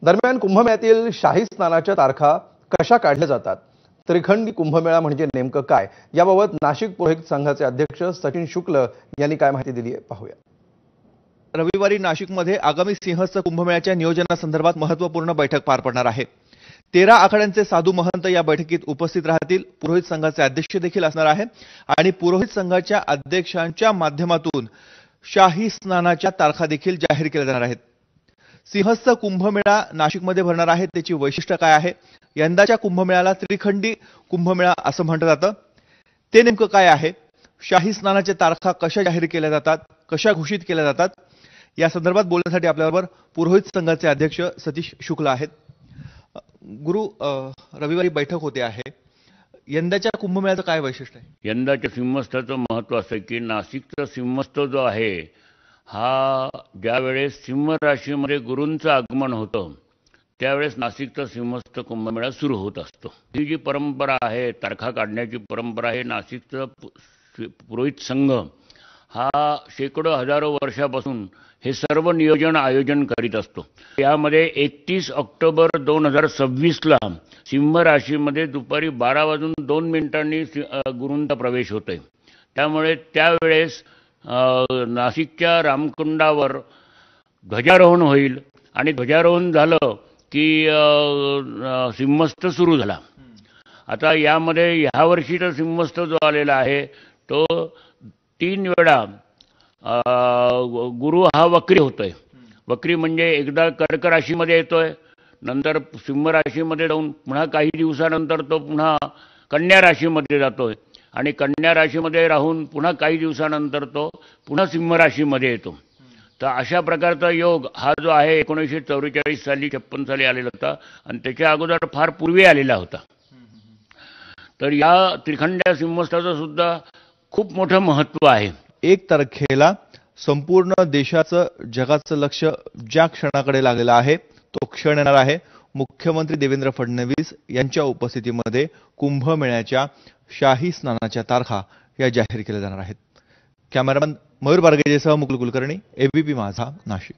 दरम्यान कुंभमेळ्यातील शाही स्नानाच्या तारखा कशा काढल्या जातात, त्रिखंडी कुंभमेळा म्हणजे नेमकं काय, याबाबत नाशिक पुरोहित संघाचे अध्यक्ष सचिन शुक्ल यांनी काय माहिती दिली आहे पाहूया। रविवारी नाशिकमध्ये आगामी सिंहस्थ कुंभमेळ्याच्या नियोजनासंदर्भात महत्त्वपूर्ण बैठक पार पडणार आहे। 13 आखाड्यांचे साधू महंत या बैठकीत उपस्थित राहतील। पुरोहित संघाचे अध्यक्ष देखील असणार आहे आणि पुरोहित संघाच्या अध्यक्षांच्या माध्यमातून शाही स्नानाच्या तारखा देखील जाहीर केल्या जाणार आहेत। सिंहस्थ कुंभमेळा नाशिकमध्ये भरणार आहे, त्याची वैशिष्ट्य काय आहे? यंदाच्या कुंभमेळ्याला त्रिखंडी कुंभमेळा असं म्हटलं जातं, ते नेमकं काय आहे? शाही स्नानाच्या तारखा कशा जाहीर केल्या जातात, कशा घोषित केल्या जातात, या संदर्भात बोलण्यासाठी आपल्याबरोबर पुरोहित संघाचे अध्यक्ष सतीश शुक्ल आहेत। गुरु, रविवारी बैठक होते आहे, यंदाच्या कुंभमेळ्याचं काय वैशिष्ट्य आहे? यंदाच्या सिंहस्थाचं महत्त्व असं की नाशिकचा सिंहस्थ जो आहे हा ज्यावेळेस सिंह राशीमध्ये गुरूंचं आगमन होतं त्यावेळेस नाशिकचा सिंहस्थ कुंभमेळा सुरू होत असतो। ही जी परंपरा आहे, तारखा काढण्याची परंपरा आहे, नाशिकचा पुरोहित संघ हा शेकडो हजारो वर्षापासून हे सर्व नियोजन आयोजन करीत असतो। यामध्ये 31 ऑक्टोबर 2026ला सिंह राशीमध्ये दुपारी 12:02 गुरूंचा प्रवेश होतोय। त्यामुळे त्यावेळेस नाशिकच्या रामकुंडावर ध्वजारोहण होईल आणि ध्वजारोहण झालं की सिंहस्थ सुरू झाला। आता यामध्ये ह्या वर्षीचा सिंहस्थ जो आलेला आहे तो 3 वेळा गुरु हा वक्री होतोय। वक्री म्हणजे एकदा कर्क राशीमध्ये येतोय, नंतर सिंह राशीमध्ये जाऊन पुन्हा काही दिवसानंतर तो पुन्हा कन्या राशीमध्ये जातोय आणि कन्या राशीमध्ये राहून पुन्हा काही दिवसानंतर तो पुन्हा सिंह राशीमध्ये येतो। तर अशा प्रकारचा योग हा जो आहे 1944 साली 56 साली आलेला होता आणि त्याच्या अगोदर फार पूर्वी आलेला होता। तर या त्रिखंड्या सिंहस्थाचं सुद्धा खूप मोठं महत्त्व आहे। 1 तारखेला संपूर्ण देशाचं, जगाचं लक्ष ज्या क्षणाकडे लागलेलं आहे तो क्षण येणार आहे। मुख्यमंत्री देवेंद्र फडणवीस यांच्या उपस्थितीमध्ये कुंभमेळ्याच्या शाही स्नानाच्या तारखा या जाहीर केल्या जाणार आहेत। कॅमेरामन मयूर बारगेजेसह मुकुल कुलकर्णी, एबीपी माझा, नाशिक।